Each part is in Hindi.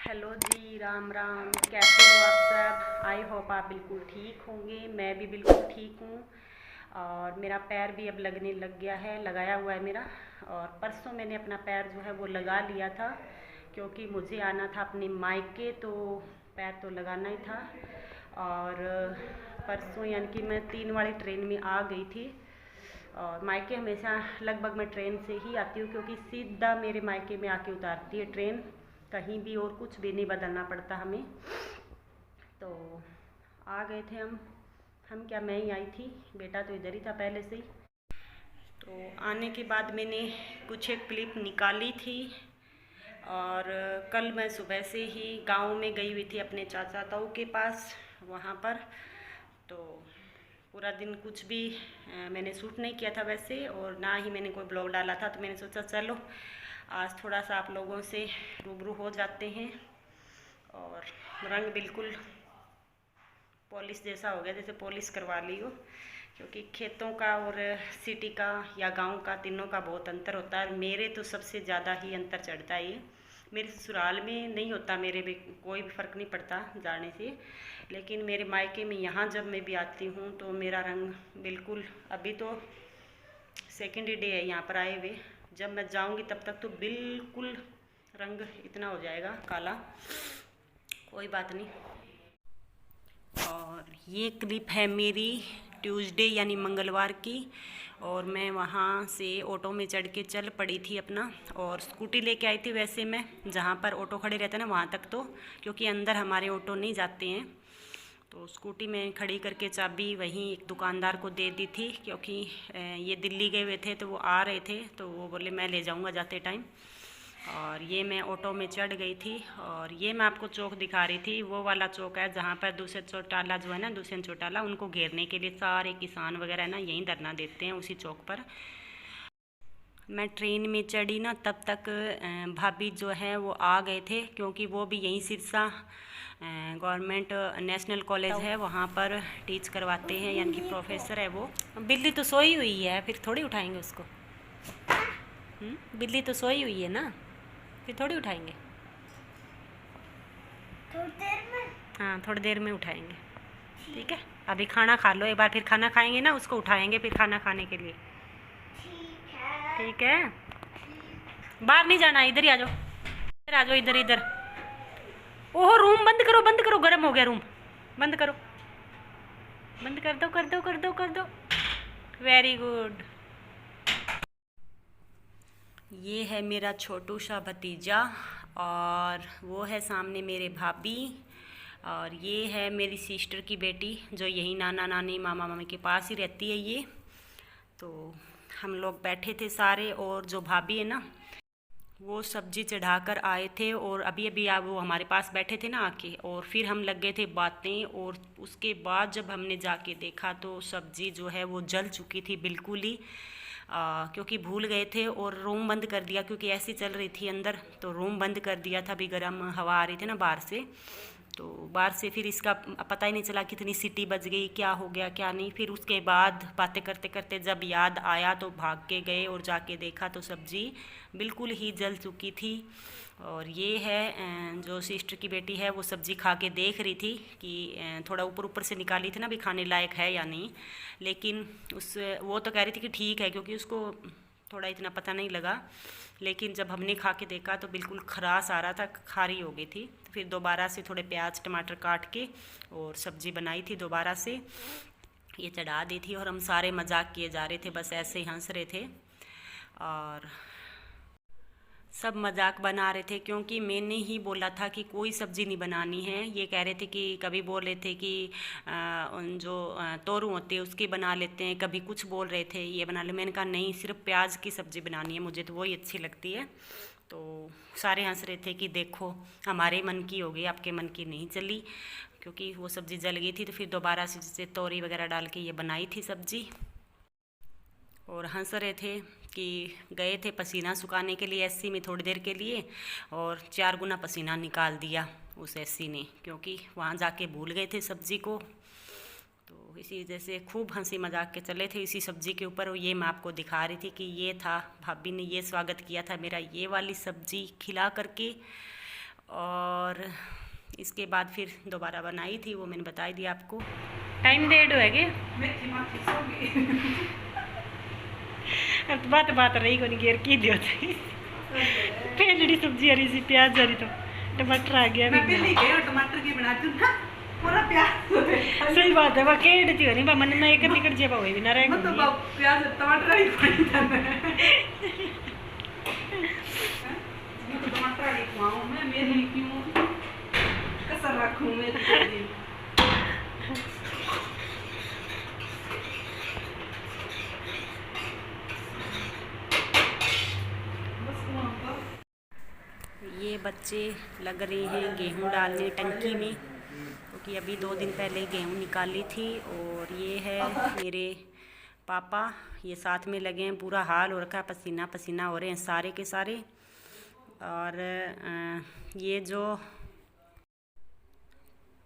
हेलो जी, राम राम। कैसे हो आप सब? आई होप आप बिल्कुल ठीक होंगे। मैं भी बिल्कुल ठीक हूँ। और मेरा पैर भी अब लगने लग गया है, लगाया हुआ है मेरा। और परसों मैंने अपना पैर जो है वो लगा लिया था, क्योंकि मुझे आना था अपने मायके, तो पैर तो लगाना ही था। और परसों यानी कि मैं 3 वाली ट्रेन में आ गई थी। और मायके हमेशा लगभग मैं ट्रेन से ही आती हूँ, क्योंकि सीधा मेरे मायके में आके उतारती है ट्रेन। कहीं भी और कुछ भी नहीं बदलना पड़ता हमें। तो आ गए थे हम क्या, मैं ही आई थी, बेटा तो इधर ही था पहले से ही। तो आने के बाद मैंने कुछ एक क्लिप निकाली थी। और कल मैं सुबह से ही गांव में गई हुई थी अपने चाचा ताऊ के पास, वहाँ पर। तो पूरा दिन कुछ भी मैंने शूट नहीं किया था वैसे, और ना ही मैंने कोई ब्लॉग डाला था। तो मैंने सोचा चलो आज थोड़ा सा आप लोगों से रूबरू हो जाते हैं। और रंग बिल्कुल पॉलिश जैसा हो गया, जैसे पॉलिश करवा ली हो। क्योंकि खेतों का और सिटी का या गांव का, तीनों का बहुत अंतर होता है। मेरे तो सबसे ज़्यादा ही अंतर चढ़ता है ये। मेरे ससुराल में नहीं होता, मेरे भी कोई भी फ़र्क नहीं पड़ता जाने से। लेकिन मेरे मायके में यहाँ जब मैं भी आती हूँ तो मेरा रंग बिल्कुल, अभी तो सेकेंड डे है यहाँ पर आए हुए, जब मैं जाऊँगी तब तक तो बिल्कुल रंग इतना हो जाएगा काला। कोई बात नहीं। और ये क्लिप है मेरी ट्यूसडे यानी मंगलवार की। और मैं वहाँ से ऑटो में चढ़ के चल पड़ी थी अपना, और स्कूटी लेके आई थी वैसे मैं, जहाँ पर ऑटो खड़े रहते हैं ना वहाँ तक तो, क्योंकि अंदर हमारे ऑटो नहीं जाते हैं। तो स्कूटी में खड़ी करके चाबी वहीं एक दुकानदार को दे दी थी, क्योंकि ये दिल्ली गए हुए थे तो वो आ रहे थे, तो वो बोले मैं ले जाऊँगा जाते टाइम। और ये मैं ऑटो में चढ़ गई थी। और ये मैं आपको चौक दिखा रही थी, वो वाला चौक है जहाँ पर दूसरे चौटाला जो है ना, दूसरे चौटाला, उनको घेरने के लिए सारे किसान वगैरह है ना यहीं धरना देते हैं उसी चौक पर। मैं ट्रेन में चढ़ी ना तब तक भाभी जो है वो आ गए थे, क्योंकि वो भी यहीं सिरसा गवर्नमेंट नेशनल कॉलेज है वहाँ पर टीच करवाते हैं, यानी कि प्रोफेसर है वो। बिल्ली तो सोई हुई है, फिर थोड़ी उठाएंगे उसको। बिल्ली तो सोई हुई है ना, फिर थोड़ी उठाएंगे। थोड़ी देर में। हाँ, थोड़ी देर में उठाएंगे। ठीक है, अभी खाना खा लो एक बार, फिर खाना खाएंगे ना उसको उठाएंगे फिर खाना खाने के लिए। ठीक है। ठीक है, बाहर नहीं जाना, इधर ही आ जाओ, इधर आ जाओ, इधर इधर। ओहो, रूम बंद करो, बंद करो, गर्म हो गया रूम, बंद करो, बंद कर दो, कर दो, कर दो, कर दो। Very good. ये है मेरा छोटू सा भतीजा, और वो है सामने मेरे भाभी। और ये है मेरी सिस्टर की बेटी, जो यही नाना नानी मामा मामी के पास ही रहती है ये। तो हम लोग बैठे थे सारे, और जो भाभी है ना वो सब्जी चढ़ाकर आए थे, और अभी अभी आप वो हमारे पास बैठे थे ना आके, और फिर हम लग गए थे बातें। और उसके बाद जब हमने जाके देखा तो सब्जी जो है वो जल चुकी थी बिल्कुल ही। क्योंकि भूल गए थे और रूम बंद कर दिया, क्योंकि ऐसी चल रही थी अंदर, तो रूम बंद कर दिया था। अभी गर्म हवा आ रही थी ना बाहर से, तो बाहर से फिर इसका पता ही नहीं चला कितनी सीटी बज गई, क्या हो गया क्या नहीं। फिर उसके बाद बातें करते करते जब याद आया तो भाग के गए और जाके देखा तो सब्जी बिल्कुल ही जल चुकी थी। और ये है जो सिस्टर की बेटी है, वो सब्जी खा के देख रही थी कि थोड़ा ऊपर ऊपर से निकाली थी ना, भी खाने लायक है या नहीं। लेकिन उस वो तो कह रही थी कि ठीक है, क्योंकि उसको थोड़ा इतना पता नहीं लगा। लेकिन जब हमने खा के देखा तो बिल्कुल खरास आ रहा था, खारी हो गई थी। तो फिर दोबारा से थोड़े प्याज टमाटर काट के और सब्जी बनाई थी दोबारा से, ये चढ़ा दी थी। और हम सारे मजाक किए जा रहे थे, बस ऐसे ही हंस रहे थे, और सब मजाक बना रहे थे। क्योंकि मैंने ही बोला था कि कोई सब्ज़ी नहीं बनानी है। ये कह रहे थे कि कभी बोल रहे थे कि उन जो तोरू होते हैं उसकी बना लेते हैं, कभी कुछ बोल रहे थे ये बना ले। मैंने कहा नहीं, सिर्फ प्याज की सब्ज़ी बनानी है, मुझे तो वही अच्छी लगती है। तो सारे हंस रहे थे कि देखो हमारे मन की हो गई, आपके मन की नहीं चली, क्योंकि वो सब्ज़ी जल गई थी। तो फिर दोबारा से जैसे तोरी वगैरह डाल के ये बनाई थी सब्ज़ी। और हंस रहे थे कि गए थे पसीना सुखाने के लिए एसी में थोड़ी देर के लिए, और 4 गुना पसीना निकाल दिया उस एसी ने, क्योंकि वहाँ जाके भूल गए थे सब्ज़ी को। तो इसी वजह से खूब हंसी मजाक के चले थे इसी सब्ज़ी के ऊपर। और ये मैं आपको दिखा रही थी कि ये था, भाभी ने ये स्वागत किया था मेरा ये वाली सब्ज़ी खिला करके। और इसके बाद फिर दोबारा बनाई थी, वो मैंने बता दिया आपको। टाइम डेढ़ है कि बात बात रही को नहीं घेर की दियो थी पहली सब्जी हरी सी प्याज हरी तो टमाटर आ गया। मैं पहले गए टमाटर की बना दूं ना पूरा प्याज। सही बात है, वह केड़ थी नहीं मन ना एक निकट जे होई भी ना रहे तो प्याज टमाटर ही पानी था तो टमाटर ही खाऊं मैं मेरी क्यों कसर रखूं मैं तो ये बच्चे लग रहे हैं गेहूं डालने टंकी में, क्योंकि अभी 2 दिन पहले गेहूं निकाली थी। और ये है मेरे पापा, ये साथ में लगे हैं, पूरा हाल हो रखा है, पसीना पसीना हो रहे हैं सारे के सारे। और ये जो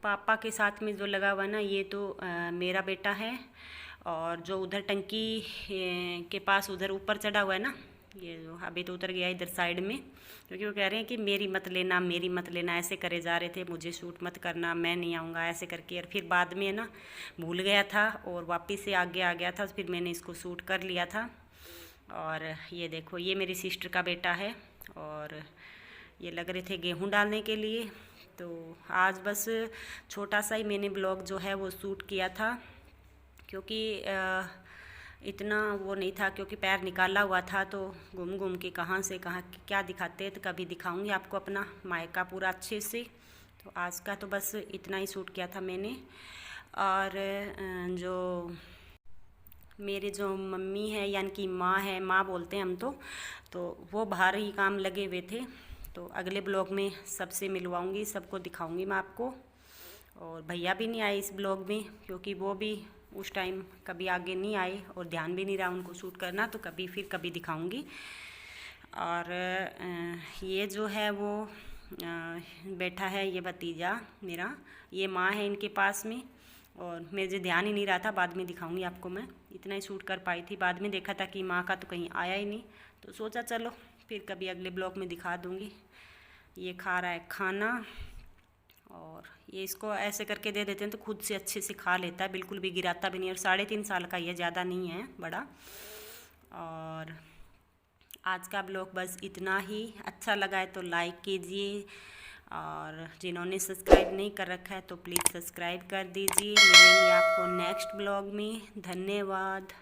पापा के साथ में जो लगा हुआ ना, ये तो मेरा बेटा है। और जो उधर टंकी के पास उधर ऊपर चढ़ा हुआ है ना, ये जो अभी तो उतर गया इधर साइड में, क्योंकि वो कह रहे हैं कि मेरी मत लेना मेरी मत लेना, ऐसे करे जा रहे थे, मुझे शूट मत करना, मैं नहीं आऊँगा ऐसे करके। और फिर बाद में ना भूल गया था और वापस से आगे आ गया था, फिर मैंने इसको शूट कर लिया था। और ये देखो, ये मेरी सिस्टर का बेटा है और ये लग रहे थे गेहूं डालने के लिए। तो आज बस छोटा सा ही मैंने ब्लॉग जो है वो शूट किया था, क्योंकि इतना वो नहीं था, क्योंकि पैर निकाला हुआ था तो घूम घूम के कहाँ से कहाँ क्या दिखाते हैं। तो कभी दिखाऊंगी आपको अपना मायका पूरा अच्छे से। तो आज का तो बस इतना ही शूट किया था मैंने। और जो मेरे जो मम्मी है यानी कि माँ है, माँ बोलते हैं हम तो वो बाहर ही काम लगे हुए थे। तो अगले ब्लॉग में सबसे मिलवाऊंगी, सबको दिखाऊंगी मैं आपको। और भैया भी नहीं आए इस ब्लॉग में, क्योंकि वो भी उस टाइम कभी आगे नहीं आए और ध्यान भी नहीं रहा उनको शूट करना, तो कभी दिखाऊंगी। और ये जो है वो बैठा है, ये भतीजा मेरा, ये माँ है इनके पास में। और मुझे ध्यान ही नहीं रहा था, बाद में दिखाऊंगी आपको। मैं इतना ही शूट कर पाई थी, बाद में देखा था कि माँ का तो कहीं आया ही नहीं, तो सोचा चलो फिर कभी अगले ब्लॉग में दिखा दूँगी। ये खा रहा है खाना, और ये इसको ऐसे करके दे देते हैं तो खुद से अच्छे से खा लेता है, बिल्कुल भी गिराता भी नहीं। और 3.5 साल का ये, ज़्यादा नहीं है बड़ा। और आज का ब्लॉग बस इतना ही। अच्छा लगा है तो लाइक कीजिए, और जिन्होंने सब्सक्राइब नहीं कर रखा है तो प्लीज़ सब्सक्राइब कर दीजिए। मिलेंगे आपको नेक्स्ट ब्लॉग में। धन्यवाद।